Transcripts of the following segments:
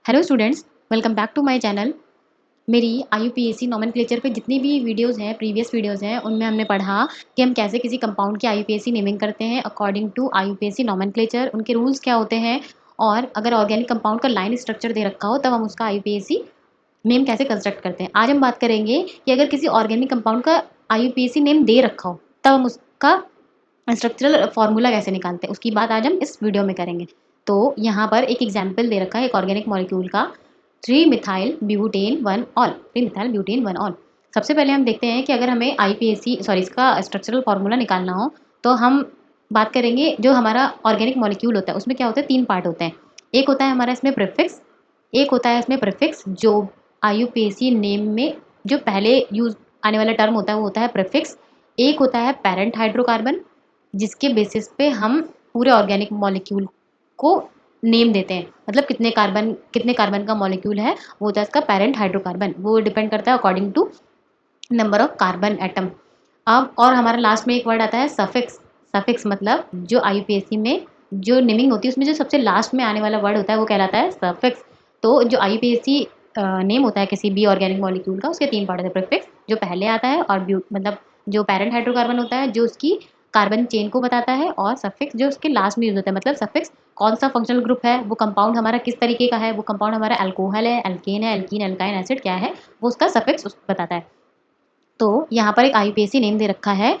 Hello students, welcome back to my channel. मेरी IUPAC nomenclature पे जितनी भी वीडियोस हैं, प्रीवियस वीडियोस हैं, उनमें हमने पढ़ा कि हम कैसे किसी कंपाउंड की आईयूपीएसी नेमिंग करते हैं अकॉर्डिंग टू आईयूपीएसी नोमेनक्लेचर, उनके रूल्स क्या होते हैं और अगर ऑर्गेनिक कंपाउंड का लाइन स्ट्रक्चर दे रखा हो तब हम उसका आईयूपीएसी नेम कैसे कंस्ट्रक्ट करते हैं। आज हम बात करेंगे कि अगर किसी ऑर्गेनिक कंपाउंड का आईयूपीएसी नेम दे रखा हो तब हम उसका स्ट्रक्चरल फार्मूला कैसे निकालते हैं, उसकी बात आज हम इस वीडियो में करेंगे। तो यहाँ पर एक एग्जाम्पल दे रखा है एक ऑर्गेनिक मॉलिक्यूल का, 3 मिथाइल ब्यूटेन 1 ऑल। सबसे पहले हम देखते हैं कि अगर हमें आईपीएसी इसका स्ट्रक्चरल फार्मूला निकालना हो तो हम बात करेंगे जो हमारा ऑर्गेनिक मॉलिक्यूल होता है उसमें क्या होता है, 3 पार्ट होते हैं। एक होता है हमारा इसमें प्रीफिक्स, एक होता है इसमें प्रीफिक्स जो आईयूपीएसी नेम में जो पहले यूज आने वाला टर्म होता है वो होता है प्रीफिक्स। एक होता है पेरेंट हाइड्रोकार्बन जिसके बेसिस पे हम पूरे ऑर्गेनिक मॉलिक्यूल को नेम देते हैं, मतलब कितने कार्बन का मॉलिक्यूल है वो होता है इसका पेरेंट हाइड्रोकार्बन। वो डिपेंड करता है according to number of carbon atom. अब और हमारा लास्ट में एक वर्ड आता है सफिक्स। सफिक्स मतलब जो आईयूपीएसी में जो नेमिंग होती है उसमें जो सबसे लास्ट में आने वाला वर्ड होता है वो कहलाता है सफिक्स। तो जो आईयूपीएसी नेम होता है किसी भी ऑर्गेनिक मॉलिक्यूल का, उसके 3 पार्ट होते हैं। प्रीफिक्स जो पहले आता है और मतलब जो पेरेंट हाइड्रोकार्बन होता है जो उसकी कार्बन चेन को बताता है, और सफिक्स जो उसके लास्ट में यूज होता है। मतलब सफिक्स कौन सा फंक्शनल ग्रुप है, वो कंपाउंड हमारा किस तरीके का है, वो कंपाउंड हमारा अल्कोहल है, एल्केन है, एल्कीन, एल्काइन एसिड क्या है, वो उसका सफिक्स बताता है। तो यहाँ पर एक आईयूपीएसी नेम दे रखा है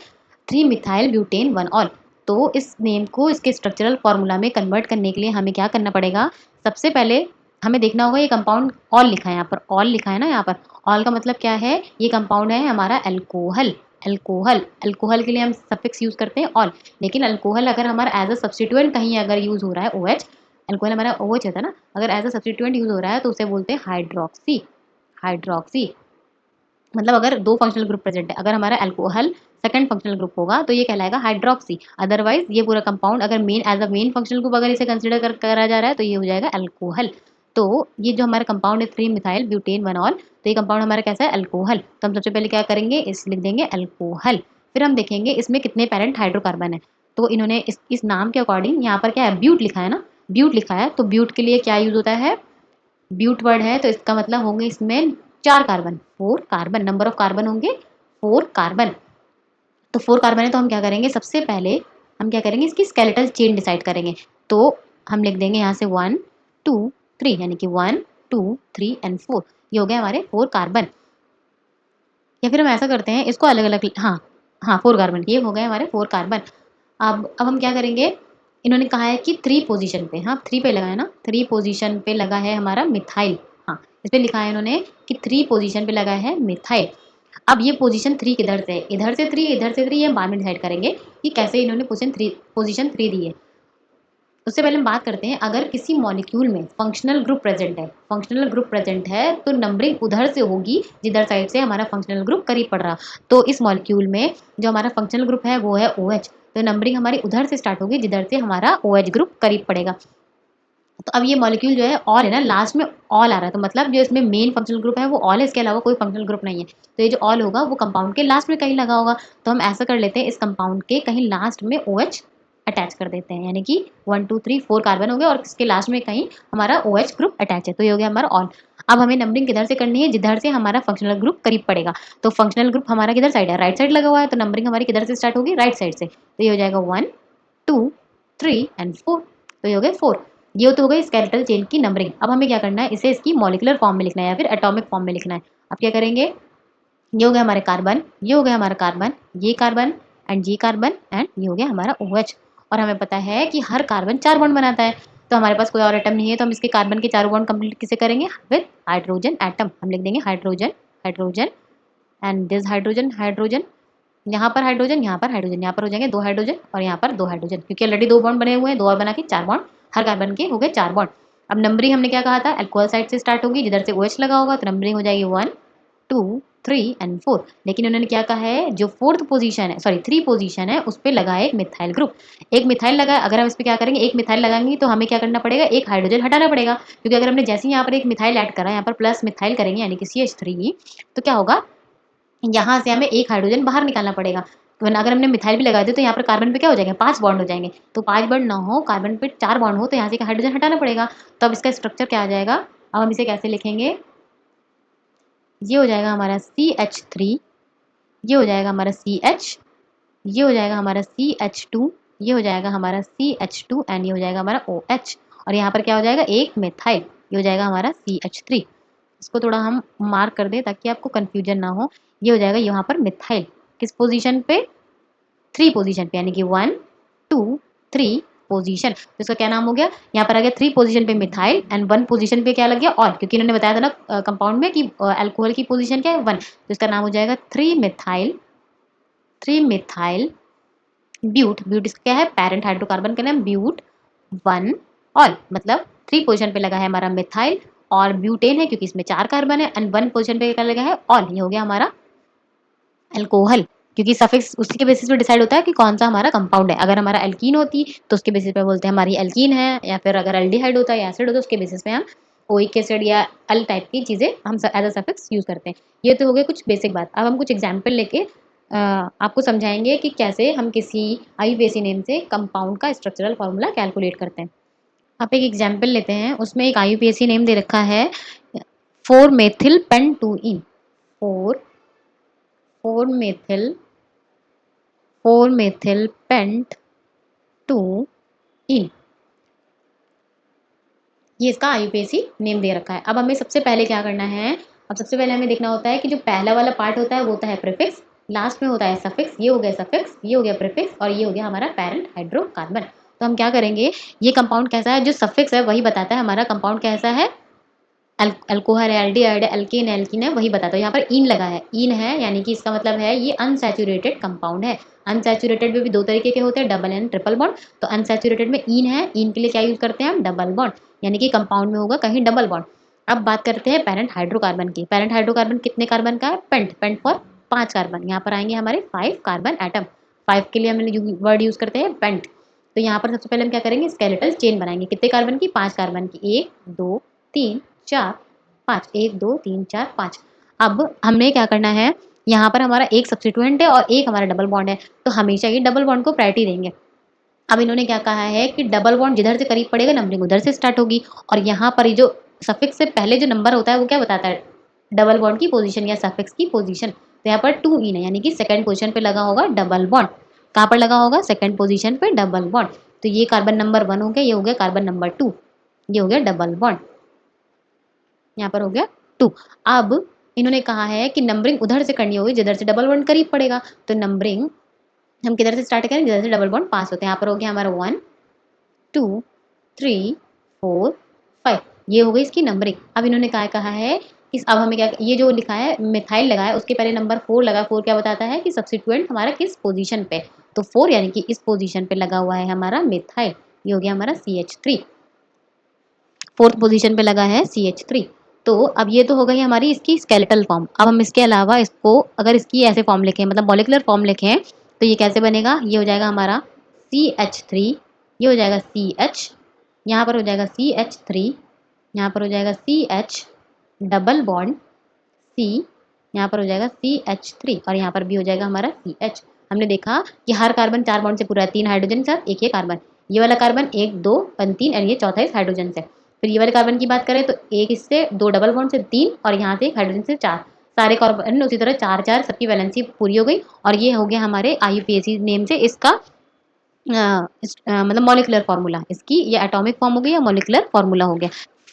3 मिथाइल ब्यूटेन 1 ऑल। तो इस नेम को इसके स्ट्रक्चरल फॉर्मूला में कन्वर्ट करने के लिए हमें क्या करना पड़ेगा, सबसे पहले हमें देखना होगा ये कंपाउंड ऑल लिखा है, यहाँ पर ऑल लिखा है ना, यहाँ पर ऑल का मतलब क्या है, ये कंपाउंड है हमारा अल्कोहल। अल्कोहल अल्कोहल के लिए हम सफिक्स यूज करते हैं ऑल, लेकिन अल्कोहल अगर हमारा एज अ सब्सटीट्यूएंट कहीं अगर यूज हो रहा है OH, अल्कोहल हमारा OH होता है ना, अगर एज अ सब्सटीट्यूएंट यूज हो रहा है तो उसे बोलते हैं हाइड्रोक्सी। हाइड्रोक्सी मतलब अगर 2 फंक्शनल ग्रुप प्रेजेंट है, अगर हमारा अल्कोहल सेकंड फंक्शनल ग्रुप होगा तो ये कहलाएगा हाइड्रोक्सी। अदरवाइज ये पूरा कंपाउंड अगर main as a main functional group अगर इसे कंसिडर करा जा रहा है तो ये हो जाएगा अल्कोहल। तो ये जो हमारा कंपाउंड है 3 मिथाइल ब्यूटेन 1 ऑल, तो ये कंपाउंड हमारा कैसा है, अल्कोहल। तो हम सबसे पहले क्या करेंगे, इस लिख देंगे अल्कोहल। फिर हम देखेंगे इसमें कितने पेरेंट हाइड्रोकार्बन है। तो इन्होंने इस नाम के अकॉर्डिंग यहाँ पर क्या है, ब्यूट लिखा है ना, ब्यूट लिखा है, तो ब्यूट के लिए क्या यूज होता है, ब्यूट वर्ड है तो इसका मतलब होंगे इसमें 4 carbon, 4 carbon, number of carbon होंगे 4 कार्बन। तो 4 कार्बन है तो हम क्या करेंगे, सबसे पहले हम क्या करेंगे, इसकी स्केलेटल चेन डिसाइड करेंगे। तो हम लिख देंगे यहाँ से 1 2 3, यानी कि 1 2 3 एंड 4, ये हो गए हमारे 4 कार्बन। या फिर हम ऐसा करते हैं इसको अलग अलग, हाँ हाँ 4 कार्बन, ये हो गए हमारे 4 कार्बन। अब हम क्या करेंगे, इन्होंने कहा है कि 3 पोजीशन पे, हाँ 3 पे लगा है ना, 3 पोजीशन पे लगा है हमारा मिथाइल। हाँ इस पे लिखा है इन्होंने कि 3 पोजीशन पे लगा है मिथाइल। अब ये पोजीशन 3 किधर से है, इधर से 3 ये हम बाद में डिसाइड करेंगे कि कैसे इन्होंने पोजीशन 3 दी है। उससे पहले हम बात करते हैं, अगर किसी मॉलिक्यूल में फंक्शनल ग्रुप प्रेजेंट है, फंक्शनल ग्रुप प्रेजेंट है तो नंबरिंग उधर से होगी जिधर साइड से हमारा फंक्शनल ग्रुप करीब पड़ रहा। तो इस मॉलिक्यूल में जो हमारा फंक्शनल ग्रुप है वो है OH, तो नंबरिंग हमारी उधर से स्टार्ट होगी जिधर से हमारा OH ग्रुप करीब पड़ेगा। तो अब ये मॉलिक्यूल जो है ऑल है ना, लास्ट में ऑल आ रहा है, तो मतलब जो इसमें मेन फंक्शनल ग्रुप है वो ऑल है, इसके अलावा कोई फंक्शनल ग्रुप नहीं है। तो ये जो ऑल होगा वो कंपाउंड के लास्ट में कहीं लगा होगा। तो हम ऐसा कर लेते हैं, इस कंपाउंड के कहीं लास्ट में OH अटैच कर देते हैं, यानी कि 1 2 3 4 कार्बन हो गए और इसके लास्ट में कहीं हमारा OH ग्रुप अटैच है, तो ये हो गया हमारा ऑल। अब हमें नंबरिंग किधर से करनी है, जिधर से हमारा फंक्शनल ग्रुप करीब पड़ेगा। तो फंक्शनल ग्रुप हमारा किधर साइड है, राइट साइड लगा हुआ है, तो नंबरिंग हमारी किधर से स्टार्ट होगी, राइट साइड से। तो ये हो जाएगा 1 2 3 एंड 4, तो ये हो गए 4। ये तो हो गई स्केलेटल चेन की नंबरिंग। अब हमें क्या करना है, इसे इसकी मॉलिक्यूलर फॉर्म में लिखना है या फिर एटॉमिक फॉर्म में लिखना है। अब क्या करेंगे, ये हो गया हमारे कार्बन, ये हो गया हमारा कार्बन, ये कार्बन एंड ये कार्बन एंड ये हो गया हमारा OH। और हमें पता है कि हर कार्बन 4 बॉन्ड बनाता है, तो हमारे पास कोई और एटम नहीं है, तो हम इसके कार्बन के 4 बॉन्ड कंप्लीट किसे करेंगे, विद हाइड्रोजन एटम। हम लिख देंगे hydrogen, hydrogen and this hydrogen, hydrogen, यहाँ पर हाइड्रोजन, यहाँ पर हाइड्रोजन, यहाँ पर हो जाएंगे 2 हाइड्रोजन और यहाँ पर 2 हाइड्रोजन, क्योंकि ऑलरेडी 2 बॉन्ड बने हुए हैं, 2 और बना के 4 बॉन्ड, हर कार्बन के हो गए 4 बॉन्ड। अब नंबरिंग हमने क्या कहा था, अल्कोहल साइड से स्टार्ट होगी, जिधर से OH लगा होगा तो नंबरिंग हो जाएगी 1 2 3 एंड 4। लेकिन उन्होंने क्या कहा है, जो 4th पोजीशन है, सॉरी 3 पोजीशन है, उस पर लगा है एक मिथाइल ग्रुप। एक मिथाइल लगा, अगर हम इस पर क्या करेंगे, एक मिथाइल लगाएंगे तो हमें क्या करना पड़ेगा, एक हाइड्रोजन हटाना पड़ेगा, क्योंकि अगर हमने जैसे ही यहाँ पर एक मिथाइल ऐड करा, यहाँ पर प्लस मिथाइल करेंगे यानी कि CH3, तो क्या होगा, यहाँ से हमें एक हाइड्रोजन बाहर निकालना पड़ेगा। वरना अगर हमने मिथाइल भी लगा दिया तो यहाँ पर कार्बन पे क्या हो जाएगा, 5 बॉन्ड हो जाएंगे। तो 5 बॉन्ड ना हो, कार्बन पे 4 बॉन्ड हो, तो यहाँ से एक हाइड्रोजन हटाना पड़ेगा। तो अब इसका स्ट्रक्चर क्या आ जाएगा, अब हम इसे कैसे लिखेंगे, ये हो जाएगा हमारा CH3, ये हो जाएगा हमारा CH, ये हो जाएगा हमारा CH2, ये हो जाएगा हमारा CH2 एंड ये हो जाएगा हमारा OH, और यहाँ पर क्या हो जाएगा एक मिथाइल, ये हो जाएगा हमारा CH3। इसको थोड़ा हम मार्क कर दें ताकि आपको कंफ्यूजन ना हो। ये हो जाएगा यहाँ पर मिथाइल, किस पोजीशन पे, 3 पोजीशन पे, यानी कि 1 2 3 पोजीशन। तो इसका क्या नाम हो गया, यहाँ पर आ गया 3 पोजीशन पे मिथाइल एंड 1 पोजीशन पे क्या लग गया और, क्योंकि इन्होंने बताया था ना कंपाउंड में कि अल्कोहल की पोजीशन क्या है 1, तो इसका नाम हो जाएगा 3 मिथाइल, 3 मिथाइल ब्यूट। ब्यूट इसका क्या है, पैरेंट हाइड्रोकार्बन का नाम ब्यूट 1 ऑल, मतलब 3 पोजीशन पे लगा है हमारा मिथाइल, और ब्यूटेन है क्योंकि इसमें 4 कार्बन है, एंड 1 पोजीशन पे क्या लगा है ऑल, ये हो गया हमारा अल्कोहल, क्योंकि सफिक्स उसी के बेसिस पे डिसाइड होता है कि कौन सा हमारा कंपाउंड है। अगर हमारा एल्कीन होती तो उसके बेसिस पे बोलते हैं हमारी एल्कीन है, या फिर अगर एल्डिहाइड होता है या एसिड होता है उसके बेसिस पे हम ओइक एसिड या अल टाइप की चीज़ें हम एज अ सफिक्स यूज करते हैं। ये तो हो गए कुछ बेसिक बात। अब हम कुछ एग्जाम्पल लेके आपको समझाएंगे कि कैसे हम किसी आईयूपीएसी नेम से कंपाउंड का स्ट्रक्चरल फॉर्मूला कैलकुलेट करते हैं। आप एक एग्जाम्पल लेते हैं, उसमें एक आईयूपीएसी नेम दे रखा है 4 मेथिल पेन 2 इन, 4 4 मेथिल 4 मेथिल पेंट 2 इन, ये इसका आईयूपीएसी नेम दे रखा है। अब हमें सबसे पहले क्या करना है, अब सबसे पहले हमें देखना होता है कि जो पहला वाला पार्ट होता है वो होता है प्रीफिक्स, लास्ट में होता है सफिक्स, ये हो गया सफिक्स, ये हो गया प्रीफिक्स, और ये हो गया हमारा पैरेंट हाइड्रोकार्बन। तो हम क्या करेंगे, ये कंपाउंड कैसा है, जो सफिक्स है वही बताता है हमारा कंपाउंड कैसा है, अल्कोहल है, एल्डिहाइड है, एल्केन है, एल्कीन है, वही बताता हूँ। यहाँ पर इन लगा है, इन है यानी कि इसका मतलब है ये अनसैचुरेटेड कंपाउंड है। अनसैचुरेटेड में भी दो तरीके के होते हैं, डबल एंड ट्रिपल बॉन्ड। तो अनसैचुरेटेड में इन है, इन के लिए क्या यूज करते हैं हम, डबल बॉन्ड, यानी कि कंपाउंड में होगा कहीं डबल बॉन्ड। अब बात करते हैं पेरेंट हाइड्रोकार्बन की। पेरेंट हाइड्रोकार्बन कितने कार्बन का है, पेंट, पेंट फॉर 5 कार्बन। यहाँ पर आएंगे हमारे 5 कार्बन एटम, 5 के लिए हम वर्ड यूज करते हैं पेंट। तो यहाँ पर सबसे पहले हम क्या करेंगे, स्केलेटल चेन बनाएंगे, कितने कार्बन की, 5 कार्बन की, 1 2 3 4 5, 1 2 3 4 5। अब हमने क्या करना है, यहाँ पर हमारा एक सब्स्टिट्यूएंट है और एक हमारा डबल बॉन्ड है, तो हमेशा ये डबल बॉन्ड को प्रायोरिटी देंगे। अब इन्होंने क्या कहा है कि डबल बॉन्ड जिधर से करीब पड़ेगा नंबरिंग उधर से स्टार्ट होगी, और यहाँ पर ये जो सफिक्स से पहले जो नंबर होता है वो क्या बताता है, डबल बॉन्ड की पोजीशन या सफिक्स की पोजीशन। तो यहाँ पर 2 इन है, यानी कि सेकंड पोजीशन पे लगा होगा डबल बॉन्ड। कहाँ पर लगा होगा, सेकंड पोजीशन पे डबल बॉन्ड। तो ये कार्बन नंबर 1 हो गया, ये हो गया कार्बन नंबर 2, ये हो गया डबल बॉन्ड, यहाँ पर हो गया 2। अब इन्होंने कहा है कि नंबरिंग उधर से करनी होगी जिधर से डबल बॉन्ड करीब पड़ेगा। तो नंबरिंग हम किधर से स्टार्ट करें, जिधर से डबल बॉन्ड पास होते हैं। यहाँ पर हो गया हमारा 1 2 3 4 5, ये हो गई इसकी नंबरिंग। अब इन्होंने कहा है कि अब हमें क्या, ये जो लिखा है मिथाइल लगा है उसके पहले नंबर 4 लगा, 4 क्या बताता है कि सब्स्टिट्यूएंट हमारा किस पोजीशन पे, तो 4 यानी कि इस पोजीशन पे लगा हुआ है हमारा मिथाइल, ये हो गया हमारा CH3, फोर्थ पोजीशन पे लगा है CH3। तो अब ये तो हो गई हमारी इसकी स्केलेटल फॉर्म। अब हम इसके अलावा इसको अगर इसकी ऐसे फॉर्म लिखें, मतलब मॉलिक्यूलर फॉर्म लिखें, तो ये कैसे बनेगा, ये हो जाएगा हमारा CH3, ये हो जाएगा CH, यहाँ पर हो जाएगा CH3, यहाँ पर हो जाएगा CH डबल बॉन्ड C, यहाँ पर हो जाएगा CH3, और यहाँ पर भी हो जाएगा हमारा CH। हमने देखा कि हर कार्बन 4 बॉन्ड से पूरा है, 3 हाइड्रोजन के साथ एक ये कार्बन, ये वाला कार्बन 1 2 3 और ये चौथा इस हाइड्रोजन से। फिर ये वाले कार्बन की बात करें तो एक इससे, 2 डबल बॉन्ड से 3, और यहाँ से एक हाइड्रोजन से 4, सारे कार्बन उसी तरह 4 4 सबकी वैलेंसी पूरी हो गई। और ये हो गया हमारे आईयूपीएसी नेम से इसका मतलब मॉलिक्यूलर फार्मूला, इसकी ये एटॉमिक फॉर्म हो गई या मॉलिक्यूलर फार्मूला हो गया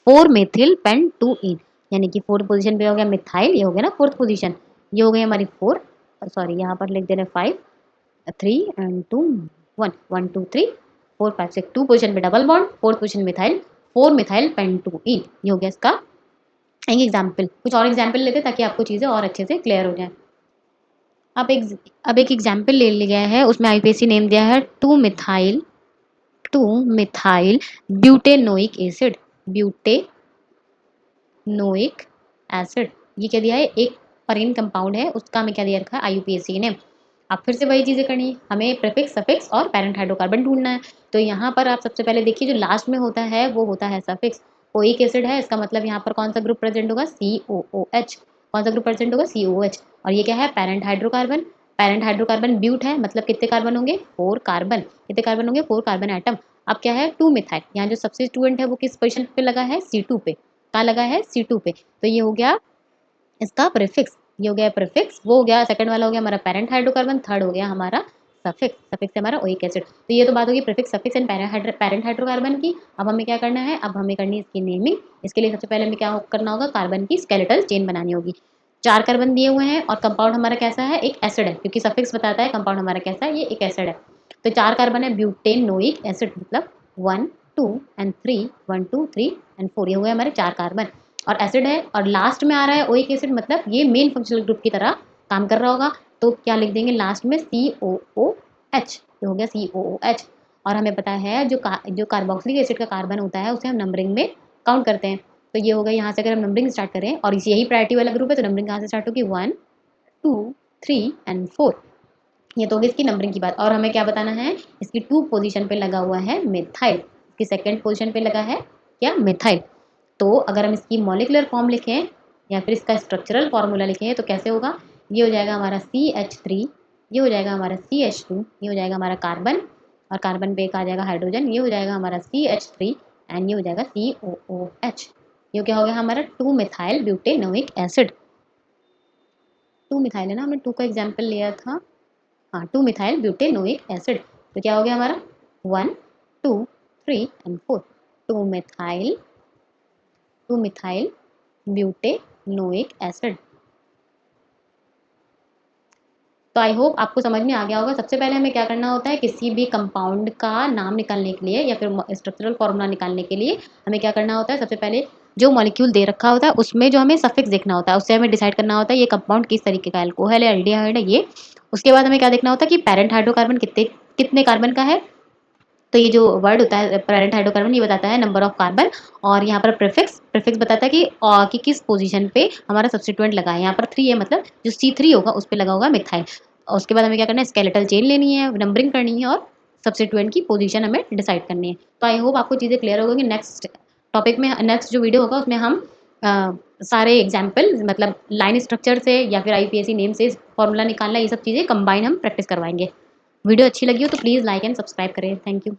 4 मेथिल पेन 2 इन, यानी कि 4th पोजीशन पे हो गया मिथाइल, ये हो गया ना 4th पोजीशन, ये हो गई हमारी 4, सॉरी यहाँ पर लिख दे रहे 5 3 एंड 2 1 1 2 3 4 5 6, 2 पोजीशन पे double bond, 4th position methyl, 4 methyl pent 2 ene, ये हो गया इसका एक एग्जाम्पल। कुछ और एग्जाम्पल लेते ताकि आपको चीज़ें और अच्छे से क्लियर हो जाए। अब एक एग्जाम्पल ले लिया है, उसमें आईपीएसी नेम दिया है 2 methyl, 2 methyl butanoic acid, butanoic acid, ये क्या दिया है, एक अरीन कंपाउंड है, उसका हमें क्या दिया रखा है आईयूपीएसी नेम। अब फिर से वही चीज़ें करनी है, हमें प्रीफिक्स सफिक्स और पैरेंट हाइड्रोकार्बन ढूंढना है। तो यहाँ पर आप सबसे पहले देखिए जो लास्ट में होता है वो होता है सफिक्स। कोइक एसिड है, इसका मतलब यहाँ पर कौन सा ग्रुप प्रेजेंट होगा, COOH, कौन सा ग्रुप प्रेजेंट होगा, COH। और ये क्या है, parent hydrocarbon, parent hydrocarbon but है, मतलब कितने कार्बन होंगे, 4 कार्बन, कितने कार्बन होंगे, 4 कार्बन एटम। अब क्या है, 2 मिथाइल, यहाँ जो सब्स्टिट्यूएंट है वो किस पोजीशन पे लगा है, C2 पे, कहाँ लगा है, C2 पे। तो ये हो गया इसका प्रीफिक्स, ये हो गया प्रीफिक्स, वो हो गया सेकंड वाला हो गया हमारा पैरेंट हाइड्रोकार्बन, थर्ड हो गया हमारा सफिक्स, सफिक्स से हमारा ओइक एसिड। तो ये तो बात होगी prefix, suffix and parent hydrocarbon की। अब हमें क्या करना है, अब हमें करनी है इसकी नेमिंग। इसके लिए सबसे पहले हमें क्या करना होगा, कार्बन की स्केलेटल चेन बनानी होगी। 4 कार्बन दिए हुए हैं और कंपाउंड हमारा कैसा है, एक एसिड है, क्योंकि सफिक्स बताता है कंपाउंड हमारा कैसा है, ये एक एसिड है। तो 4 कार्बन है, ब्यूटेनोइक एसिड, मतलब 1 2 एंड 3, 1 2 3 एंड 4, ये हो गए हमारे 4 कार्बन और एसिड है। और लास्ट में आ रहा है ओइक एसिड, मतलब ये मेन फंक्शनल ग्रुप की तरह काम कर रहा होगा। तो क्या लिख देंगे लास्ट में, COOH, ये हो गया COOH। और हमें पता है जो कार्बोक्सिलिक एसिड का कार्बन होता है उसे हम नंबरिंग में काउंट करते हैं। तो ये हो गया, यहाँ से अगर हम नंबरिंग स्टार्ट करें और यही प्रायोरिटी वाला ग्रुप है तो नंबरिंग कहाँ से स्टार्ट होगी, 1 2 3 एंड 4। ये तो होगी इसकी नंबरिंग की बात। और हमें क्या बताना है, इसकी 2 पोजीशन पे लगा हुआ है मिथाइल, इसकी सेकंड पोजीशन पे लगा है क्या, मिथाइल। तो अगर हम इसकी मॉलिकुलर फॉर्म लिखें या फिर इसका स्ट्रक्चरल फार्मूला लिखें तो कैसे होगा, ये हो जाएगा हमारा CH3, ये हो जाएगा हमारा CH2, ये हो जाएगा हमारा कार्बन और कार्बन पे एक आ जाएगा हाइड्रोजन, ये हो जाएगा हमारा CH3 एंड ये हो जाएगा COOH। ये क्या हो गया हमारा 2 मिथाइल ब्यूटेनोइक एसिड। 2 मिथाइल है ना, हमने 2 का एग्जाम्पल लिया था। हाँ, 2 मिथाइल ब्यूटेनोइक एसिड। तो क्या हो गया हमारा 1 2 3 and 4, 2 methyl 2 methyl butanoic acid. तो आई होप आपको समझ में आ गया होगा। सबसे पहले हमें क्या करना होता है, किसी भी कंपाउंड का नाम निकालने के लिए या फिर स्ट्रक्चरल फॉर्मूला निकालने के लिए हमें क्या करना होता है, सबसे पहले जो मॉलिक्यूल दे रखा होता है उसमें जो हमें सफिक्स देखना होता है, उससे हमें डिसाइड करना होता है ये कंपाउंड किस तरीके का, अल्कोहल है, एल्डिहाइड है, ये। उसके बाद हमें क्या देखना होता है कि पैरेंट हाइड्रोकार्बन कितने कितने कार्बन का है। तो ये जो वर्ड होता है पैरेंट हाइड्रोकार्बन, ये बताता है नंबर ऑफ कार्बन। और यहाँ पर प्रीफिक्स प्रीफिक्स बताता है कि किस पोजीशन पे हमारा सब्स्टिट्यूएंट लगा है। यहाँ पर 3 है, मतलब जो C3 होगा उस पे लगा होगा मिथाइल। और उसके बाद हमें क्या करना है, स्केलेटल चेन लेनी है, नंबरिंग करनी है और सब्स्टिट्यूएंट की पोजीशन हमें डिसाइड करनी है। तो आई होप आपको चीज़ें क्लियर हो गई। नेक्स्ट टॉपिक में, नेक्स्ट जो वीडियो होगा उसमें हम सारे एग्जाम्पल, मतलब लाइन स्ट्रक्चर से या फिर IPSC नेम से फॉर्मूला निकालना, ये सब चीज़ें कंबाइन हम प्रैक्टिस करवाएंगे। वीडियो अच्छी लगी हो तो प्लीज़ लाइक एंड सब्सक्राइब करें। Thank you.